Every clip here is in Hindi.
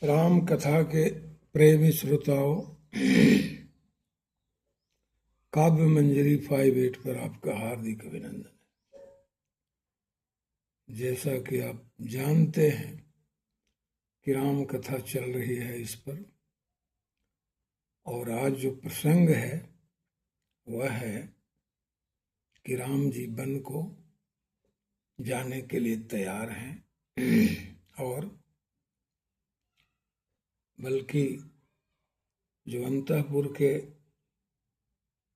राम कथा के प्रेमी श्रोताओं, काव्य मंजरी 58 पर आपका हार्दिक अभिनंदन है। जैसा कि आप जानते हैं कि राम कथा चल रही है इस पर, और आज जो प्रसंग है वह है कि राम जी वन को जाने के लिए तैयार हैं और बल्कि जो अंतःपुर के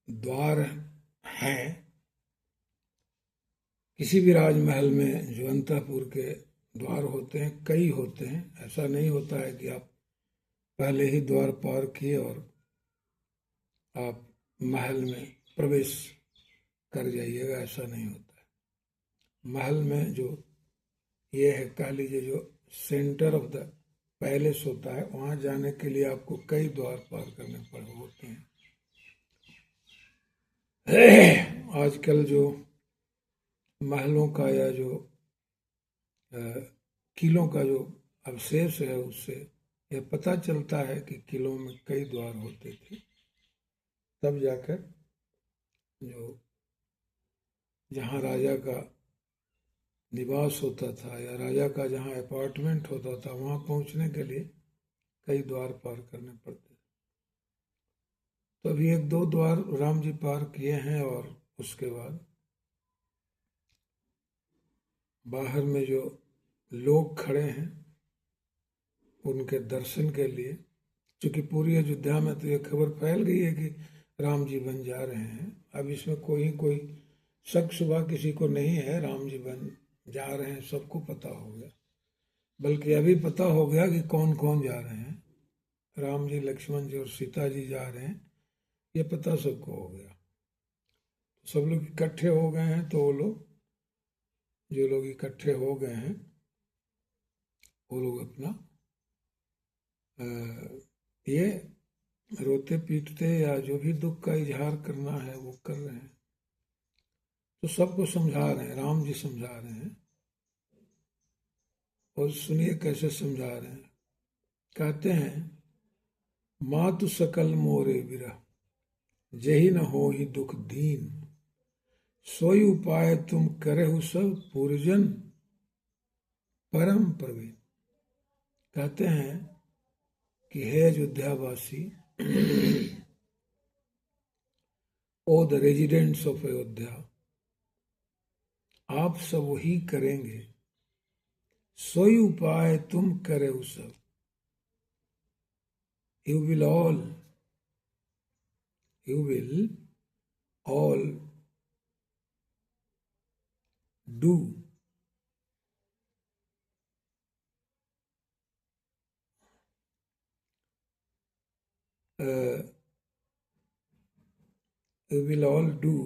द्वार हैं, किसी भी राजमहल में जो अंतःपुर के द्वार होते हैं कई होते हैं। ऐसा नहीं होता है कि आप पहले ही द्वार पार किए और आप महल में प्रवेश कर जाइएगा, ऐसा नहीं होता है। महल में जो ये है, कह लीजिए, जो सेंटर ऑफ द पैलेस होता है, वहाँ जाने के लिए आपको कई द्वार पार करने पड़े होते हैं। आजकल जो महलों का या जो किलों का जो अवशेष है, उससे यह पता चलता है कि किलों में कई द्वार होते थे। तब जाकर जो जहाँ राजा का निवास होता था या राजा का जहाँ अपार्टमेंट होता था, वहाँ पहुँचने के लिए कई द्वार पार करने पड़ते थे। तो अभी 1-2 द्वार राम जी पार किए हैं और उसके बाद बाहर में जो लोग खड़े हैं उनके दर्शन के लिए, क्योंकि पूरी अयोध्या में तो ये खबर फैल गई है कि राम जी वन जा रहे हैं। अब इसमें कोई शक शुबा किसी को नहीं है, राम जी वन जा रहे हैं, सबको पता हो गया। बल्कि अभी पता हो गया कि कौन कौन जा रहे हैं। राम जी, लक्ष्मण जी और सीता जी जा रहे हैं, ये पता सबको हो गया। सब लोग इकट्ठे हो गए हैं, तो वो लोग, जो लोग इकट्ठे हो गए हैं, वो लोग अपना ये रोते पीटते या जो भी दुख का इजहार करना है वो कर रहे हैं। तो सबको समझा रहे हैं, राम जी समझा रहे हैं। और सुनिए कैसे समझा रहे हैं। कहते हैं, मातु सकल मोरे विरह, जही न हो ही दुख दीन, सोई उपाय तुम करहु सब पुरजन परम प्रवीण। कहते हैं कि हे अयोध्यावासी, ओ द रेजिडेंट्स ऑफ अयोध्या, आप सब वही करेंगे, सोई उपाय तुम करहु सब। You will all do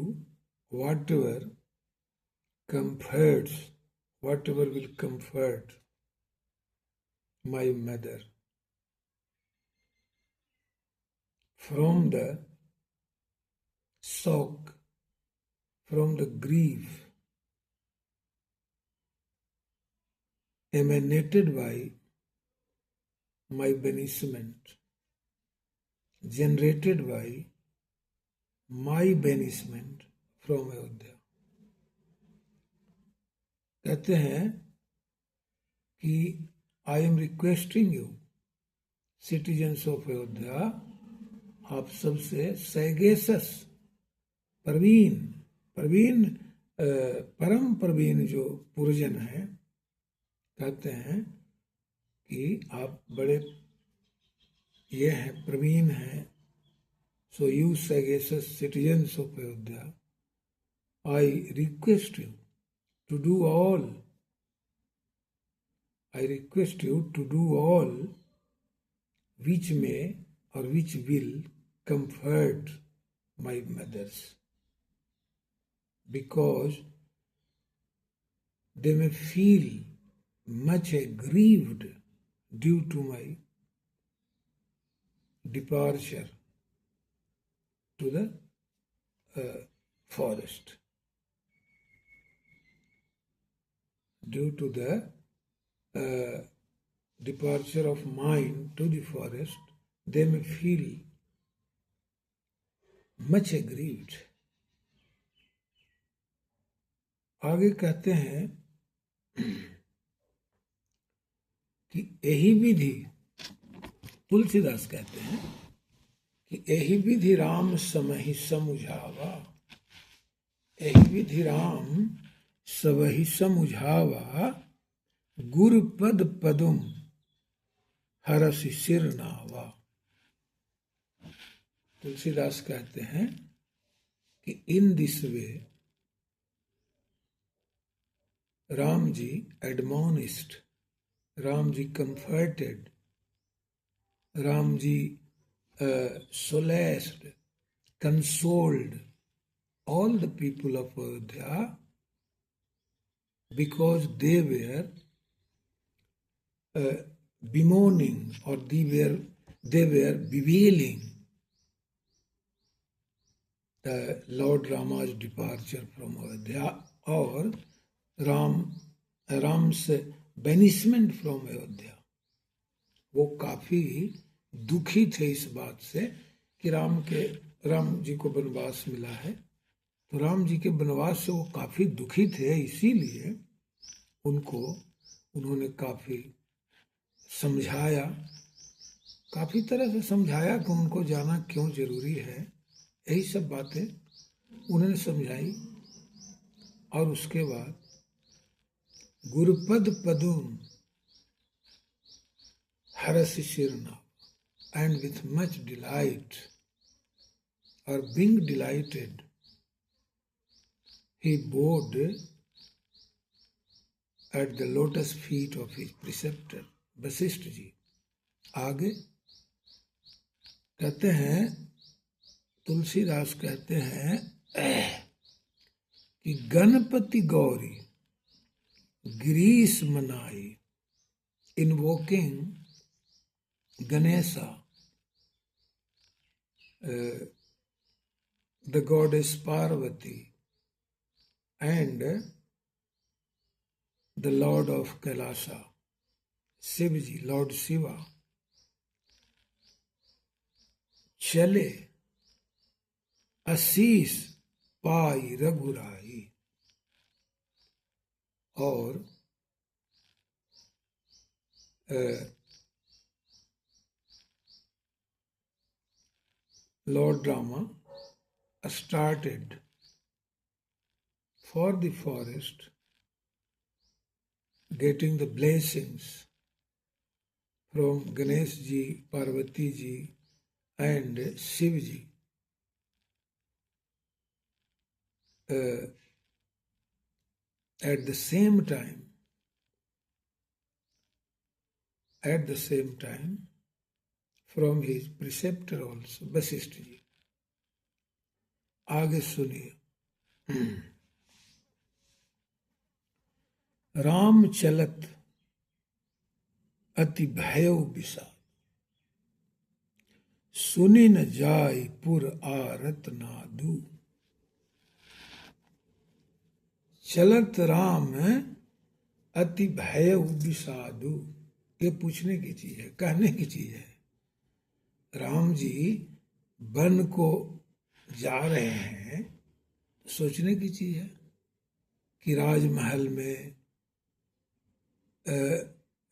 whatever will comfort my mother from the shock, from the grief emanated by my banishment, generated by my banishment from Ayodhya। कहते हैं कि I am requesting you citizens of Ayodhya, आप सबसे सैगेसस, प्रवीण परम प्रवीण जो पुरजन है, कहते हैं कि आप बड़े ये हैं, प्रवीण हैं। So you sagacious citizens of Ayodhya, I request you to do all, I request you to do all which may or which will comfort my mothers, because they may feel much aggrieved due to my departure to the forest, due to the departure of mine to the forest, they may feel much aggrieved. आगे कहते हैं कि यही विधि, तुलसीदास कहते हैं कि यही विधि राम समहि समुझावा, यही विधि राम सबहि समुझावा, गुरुपद पदुम हरसि सिर नावा। तुलसीदास कहते हैं कि in this way Ram ji admonished, Ram ji comforted, Ram ji solaced, consoled all the people of Ayodhya because they were bemoaning, or they were bewailing Lord Rama's departure from Ayodhya, or Ram's banishment from Ayodhya. वो काफी दुखी थे इस बात से कि राम जी को वनवास मिला है। तो राम जी के वनवास से वो काफी दुखी थे, इसीलिए उन्होंने काफी समझाया, काफी तरह से समझाया कि उनको जाना क्यों जरूरी है। यही सब बातें उन्होंने समझाई। और उसके बाद गुरुपद पदुम हरसि सिर नावा, and with much delight, or being delighted, he bowed at the lotus feet of his preceptor Vashishtha ji. आगे कहते हैं, तुलसीदास कहते हैं कि गणपति गौरी गिरीश मनाई, invoking Ganesha, the goddess Parvati, and the Lord of Kailasa, Shivji, Lord Shiva, चले आशीष पाई रघुराई। और Lord Rama started for the forest, getting the blessings from Ganesh ji, Parvati ji, and Shiv ji. At the same time, from his preceptor also, Vashishtha ji. आगे सुनिए, राम चलत अति भयउ विषाद, सुनि न जाय पुर आरत नादु। चलत राम अति भयउ विषादु, ये पूछने की चीज है, कहने की चीज है। राम जी वन को जा रहे हैं, सोचने की चीज है कि राजमहल में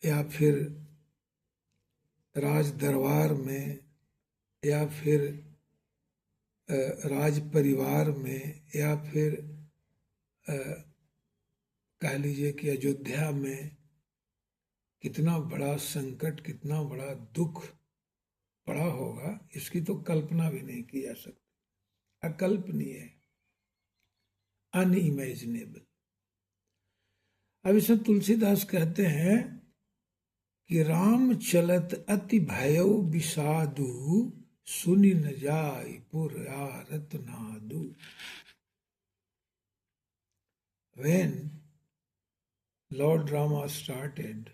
या फिर राज दरबार में या फिर राज परिवार में या फिर कह लीजिए कि अयोध्या में कितना बड़ा संकट, कितना बड़ा दुख पड़ा होगा, इसकी तो कल्पना भी नहीं की जा सकती, अकल्पनीय है, अनइमेजिनेबल। अब इसमें तुलसीदास कहते हैं कि राम चलत अति भयउ विषादु, सुनि न जाय पुर आरत Nadu. When Lord Rama started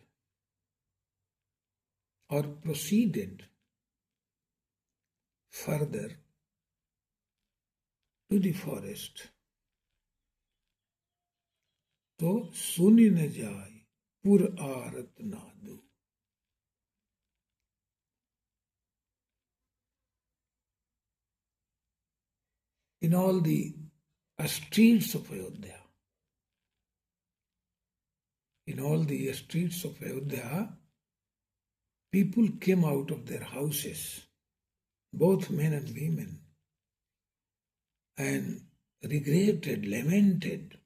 or proceeded further to the forest, तो सुनि न जाय पुर आरत Nadu, in all the streets of Ayodhya. In all the streets of Ayodhya, people came out of their houses, both men and women, and regretted, lamented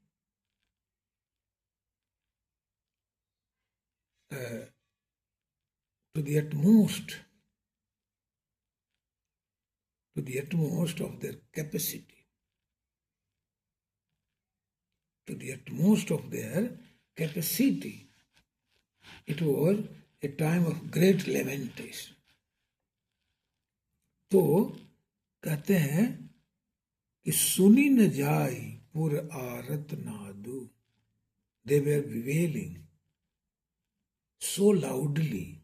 to the utmost of their capacity. To the utmost of their capacity. It was a time of great lamentation. तो कहते हैं कि सुनी न जाई पुर आरत Nadu. They were bewailing so loudly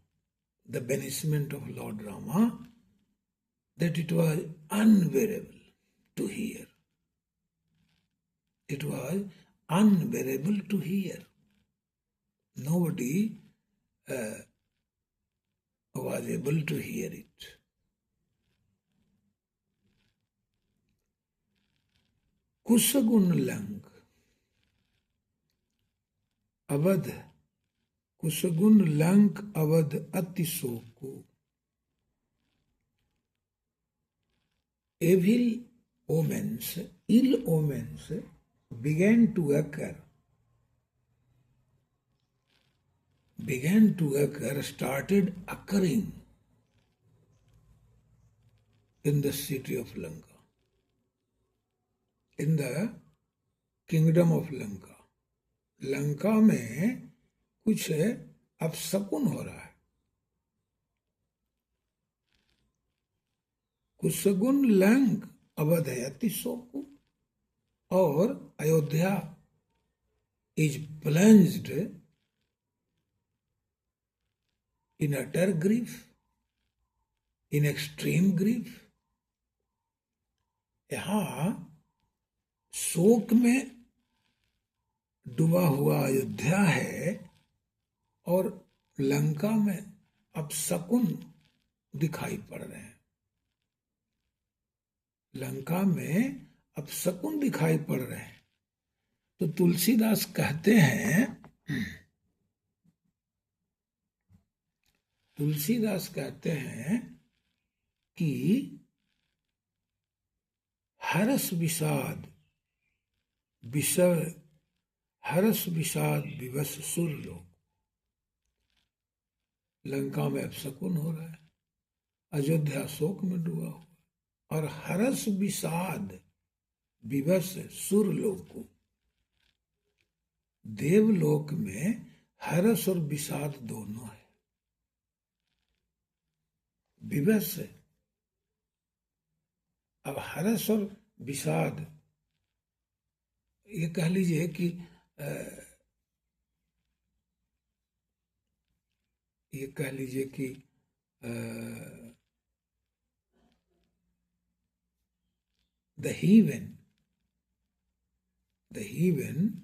the banishment of Lord Rama that it was unbearable to hear. It was unbearable to hear. Nobody was able to hear it. कुशगुन लंग अवध कुशगुन लंक अवध अति शोकु. Evil omens, ill omens began to occur, started occurring in the city of Lanka, in the kingdom of Lanka. Lanka में कुछ अपशकुन हो रहा है. कुशगुन लंक अवध है अतिशोकु, और Ayodhya is plunged in utter grief, in extreme grief. यहाँ शोक में डूबा हुआ अयोध्या है और लंका में अपशकुन दिखाई पड़ रहे हैं. लंका में अपशकुन दिखाई पड़ रहे हैं. तो तुलसीदास कहते हैं कि हरस विषाद विवश सुर लोग. लंका में अपशकुन हो रहा है, अयोध्या शोक में डूबा हुआ, और हरस विषाद विवश सुर लोग को. देवलोक में हरस और विषाद दोनों है. विवश, अब हरस और विषाद, ये कह लीजिए कि the heaven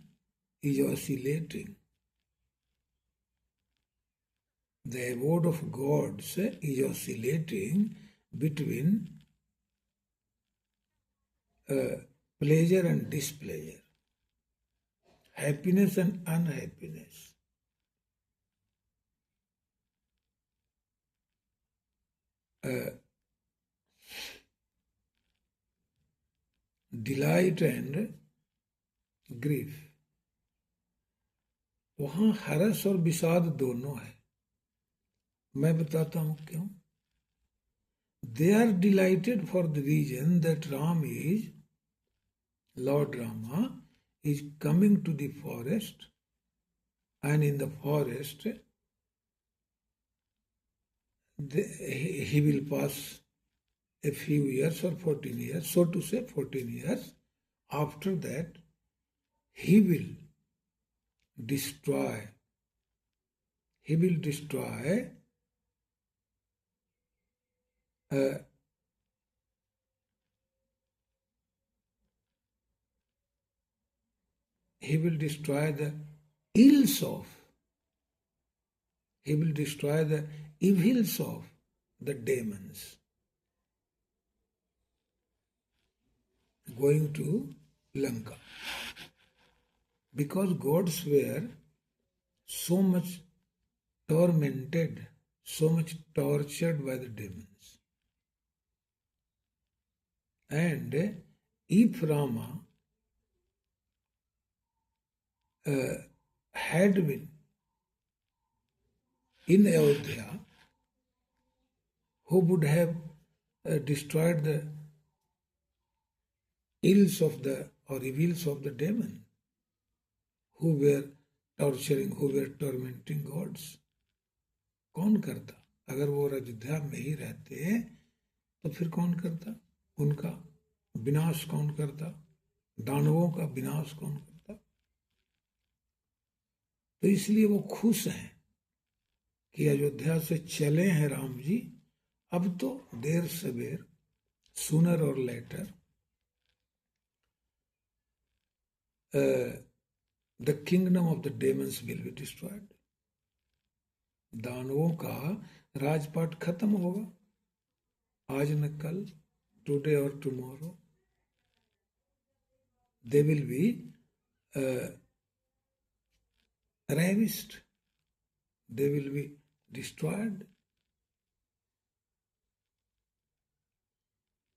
is oscillating. The abode of gods is oscillating between pleasure and displeasure, happiness and unhappiness. Delight and grief. वहां हर्ष और विषाद दोनों है. मैं बताता हूं क्यों. They are delighted for the reason that Lord Rama is coming to the forest, and in the forest he will pass a few years or 14 years, so to say 14 years. After that, he will destroy the ills of, he will destroy the evils of the demons. going to Lanka. Because gods were so much tormented, so much tortured by the demons. And if Rama had been in Ayodhya, who would have destroyed the ills of the or evils of the demon, who were torturing, who were tormenting gods? कौन करता? अगर वो अयोध्या में ही रहते तो फिर कौन करता? उनका विनाश कौन करता? दानवों का विनाश कौन करता? तो इसलिए वो खुश हैं कि अयोध्या से चले हैं राम जी. अब तो देर सवेर, सूनर और later, the kingdom of the demons will be destroyed. दानवों का राजपाट खत्म होगा, आज न कल, टुडे और tomorrow. They will be ravished, they will be destroyed.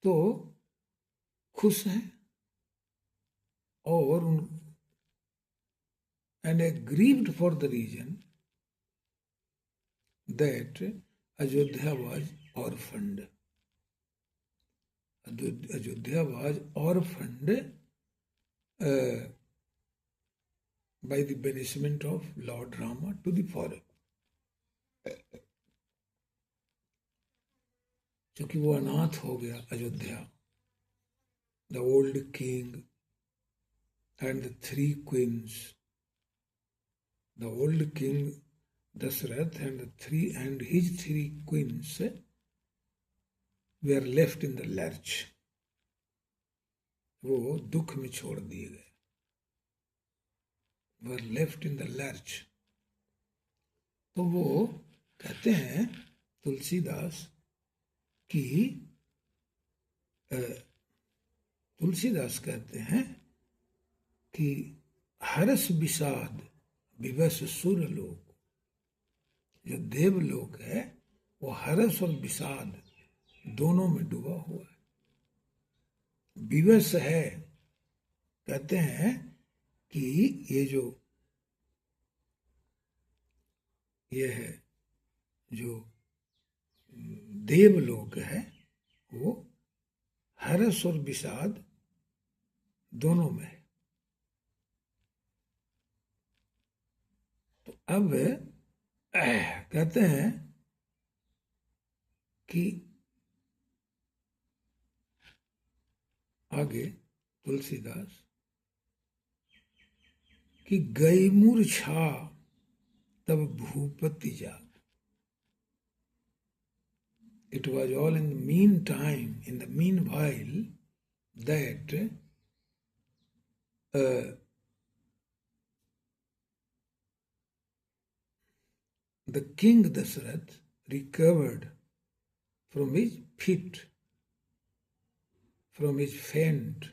तो खुश हैं और and grieved for the reason that Ayodhya was orphaned. Ayodhya was orphaned by the banishment of Lord Rama to the forest. क्योंकि वो अनाथ हो गया Ayodhya. The old king and the three queens, the old king Dasrath and his three queens were left in the lurch. वो दुख में छोड़ दिए गए. were left in the lurch. तो वो कहते हैं तुलसीदास कि तुलसीदास कहते हैं कि हर्ष विषाद विवश सुर लोक. जो देवलोक है वो हर्ष और विषाद दोनों में डूबा हुआ है. विवश है, कहते हैं कि ये है जो देवलोक है वो हर्ष और विषाद दोनों में है. तो अब कहते हैं कि आगे तुलसीदास कि गई मूर्छा तब भूपति जाग. It was all in the meantime, in the meanwhile, that the king Dasarath recovered from his fit, from his faint,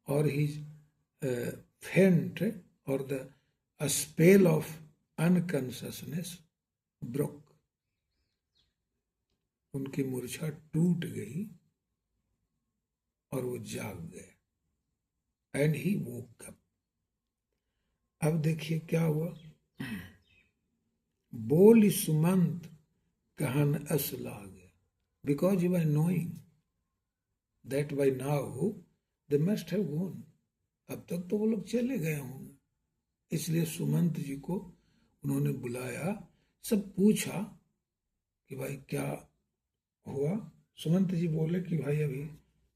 or his faint, or a spell of unconsciousness broke. उनकी मूर्छा टूट गई और वो जाग गए. And he woke up. अब देखिए क्या हुआ. बोल सुमंत कहन अस लाग. Because you are knowing that by now they must have gone. अब तक तो वो लोग चले गए होंगे. इसलिए सुमंत जी को उन्होंने बुलाया, सब पूछा कि भाई क्या हुआ. सुमंत जी बोले कि भाई अभी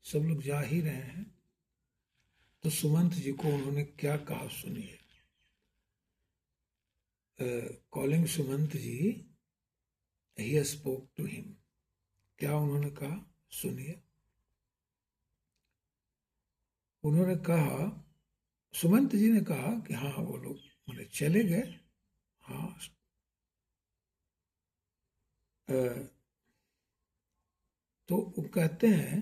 सब लोग जा ही रहे हैं. तो सुमंत जी को उन्होंने क्या कहा सुनिए. Calling Sumant ji, he spoke to him. क्या उन्होंने कहा सुनिए. उन्होंने कहा, सुमंत जी ने कहा कि हाँ वो लोग मैंने चले गए. हाँ. तो वो कहते हैं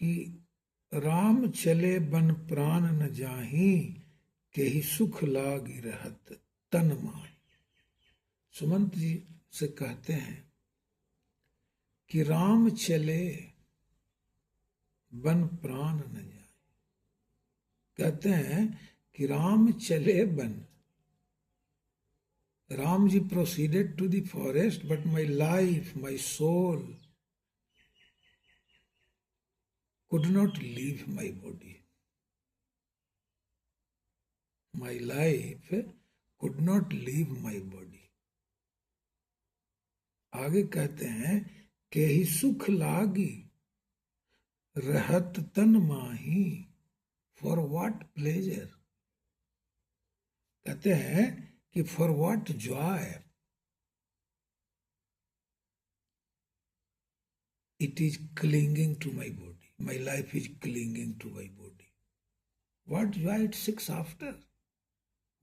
कि राम चले बन प्राण न जाही, के ही सुख लागी रहत तन माही। सुमंत जी से कहते हैं कि राम चले बन प्राण न जाए। कहते हैं कि राम चले बन, Ram ji proceeded to the forest, but my life, my soul could not leave my body. My life could not leave my body. आगे कहते हैं के ही सुख लागी रहत तन माही, फॉर व्हाट प्लेजर। कहते हैं कि for what Joy it is clinging to my body. My life is clinging to my body. What joy it seeks after?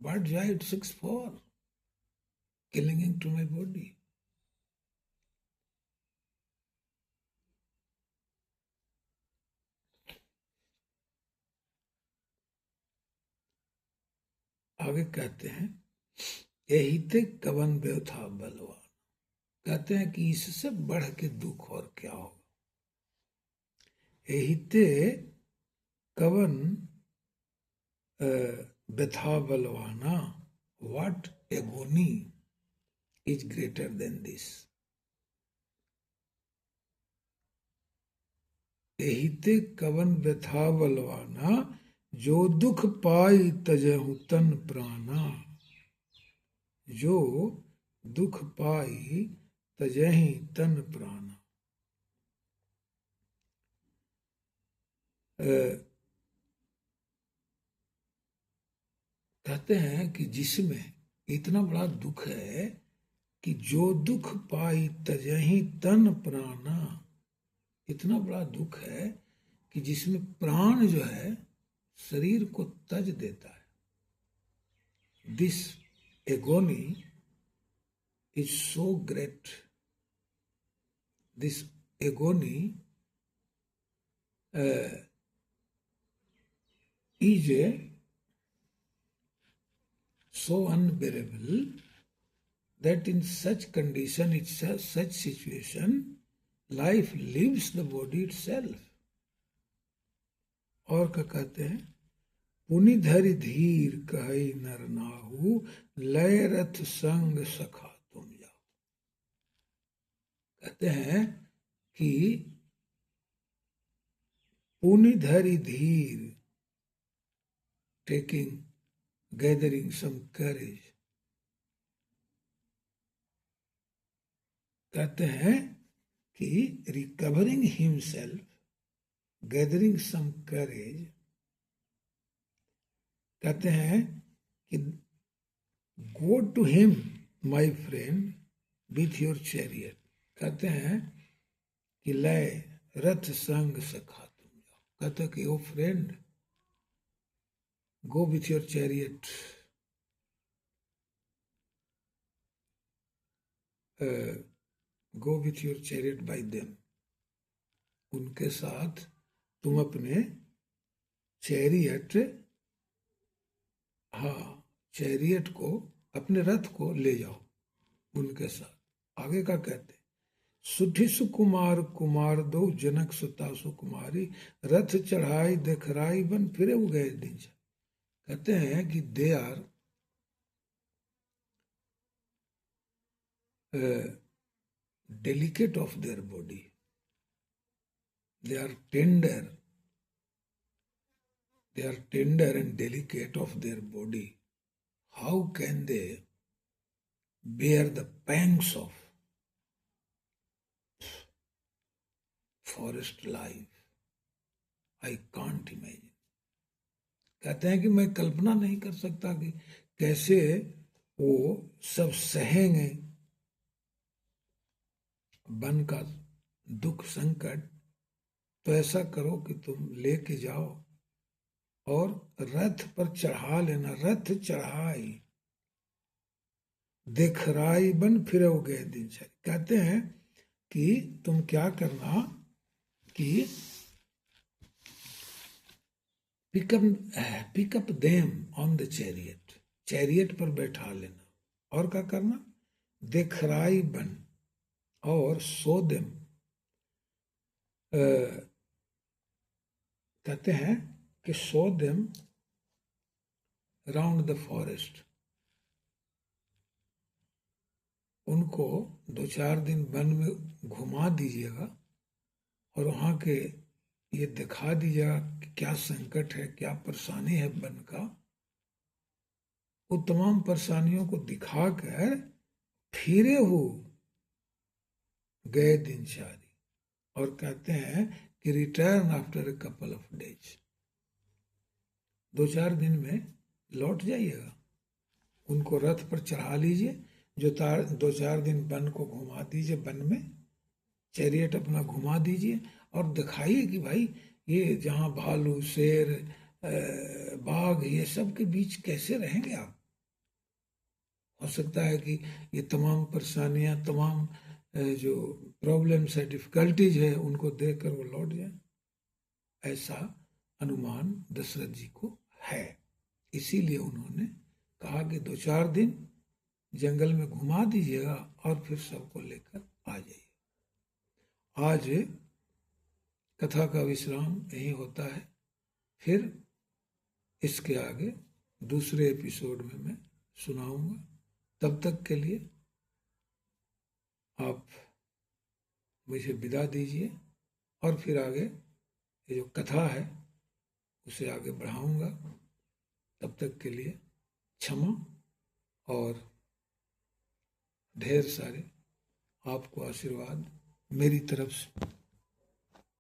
What joy it seeks for? Clinging to my body. आगे कहते हैं यही ते कवन व्यथा बलवान। कहते हैं कि इससे बढ़ के दुख और क्या होगा। यही ते कवन व्यथा बलवाना, what agony is greater than this. यही ते कवन व्यथा बलवाना, जो दुख पाई तजहु तन प्राणा। जो दुख पाई तजहि तन प्राणा। कहते हैं कि जिसमें इतना बड़ा दुख है कि जो दुख पाई तजहि तन प्राणा। इतना बड़ा दुख है कि जिसमें प्राण जो है शरीर को तज देता है। This agony is so great. This agony is so unbearable that in such condition, in such situation, life leaves the body itself. और क्या कहते हैं, पुनि धरि धीर कहई नर नाहु, लय रथ संग सखा तुम जाओ। कहते हैं कि पुनि धरि धीर, टेकिंग, गैदरिंग सम करेज। कहते हैं कि recovering himself, gathering some courage. कहते हैं कि go to him my friend with your chariot. कहते हैं कि लय रथ संग सखा तुम जाओ। कहते हैं कि O friend, go with your chariot, go with your chariot by them. उनके साथ तुम अपने चैरियट, हाँ, चैरियट को, अपने रथ को ले जाओ उनके साथ। आगे का कहते, सुठी सुकुमार कुमार दो, जनक सुता सुकुमारी, रथ चढ़ाई देखराई बन फिरे वो गए दिन। कहते हैं कि they are delicate of their body, they are tender and delicate of their body. How can they bear the pangs of forest life? I can't imagine. कहते हैं कि मैं कल्पना नहीं कर सकता कि कैसे वो सब सहेंगे वन का दुख संकट। तो ऐसा करो कि तुम लेके जाओ और रथ पर चढ़ा लेना। रथ चढ़ाई देखराई बन फिरे गए दिनचर्या। कहते हैं कि तुम क्या करना कि pick up them on the chariot, chariot पर बैठा लेना और क्या करना, देखराई बन और सो देम, कहते हैं कि सो देम राउंड द फॉरेस्ट, उनको 2-4 दिन वन में घुमा दीजिएगा और वहाँ के ये दिखा दीजिएगा कि क्या संकट है, क्या परेशानी है वन का। वो तमाम परेशानियों को दिखाकर फिरे हो गए दिनचारी, और कहते हैं कि return after a couple of days, 2-4 दिन में लौट जाइएगा। उनको रथ पर चढ़ा लीजिए, जो 2-4 दिन वन को घुमा दीजिए, वन में चैरियट अपना घुमा दीजिए और दिखाइए कि भाई ये जहाँ भालू, शेर, बाघ, ये सब के बीच कैसे रहेंगे आप। हो सकता है कि ये तमाम परेशानियां, तमाम जो प्रॉब्लम्स है, डिफिकल्टीज है, उनको देखकर वो लौट जाए। ऐसा अनुमान दशरथ जी को है, इसीलिए उन्होंने कहा कि 2-4 दिन जंगल में घुमा दीजिएगा और फिर सबको लेकर आ जाइए। आज कथा का विश्राम यही होता है, फिर इसके आगे दूसरे एपिसोड में मैं सुनाऊंगा। तब तक के लिए आप मुझे विदा दीजिए और फिर आगे ये जो कथा है उसे आगे बढ़ाऊंगा। तब तक के लिए क्षमा और ढेर सारे आपको आशीर्वाद मेरी तरफ से।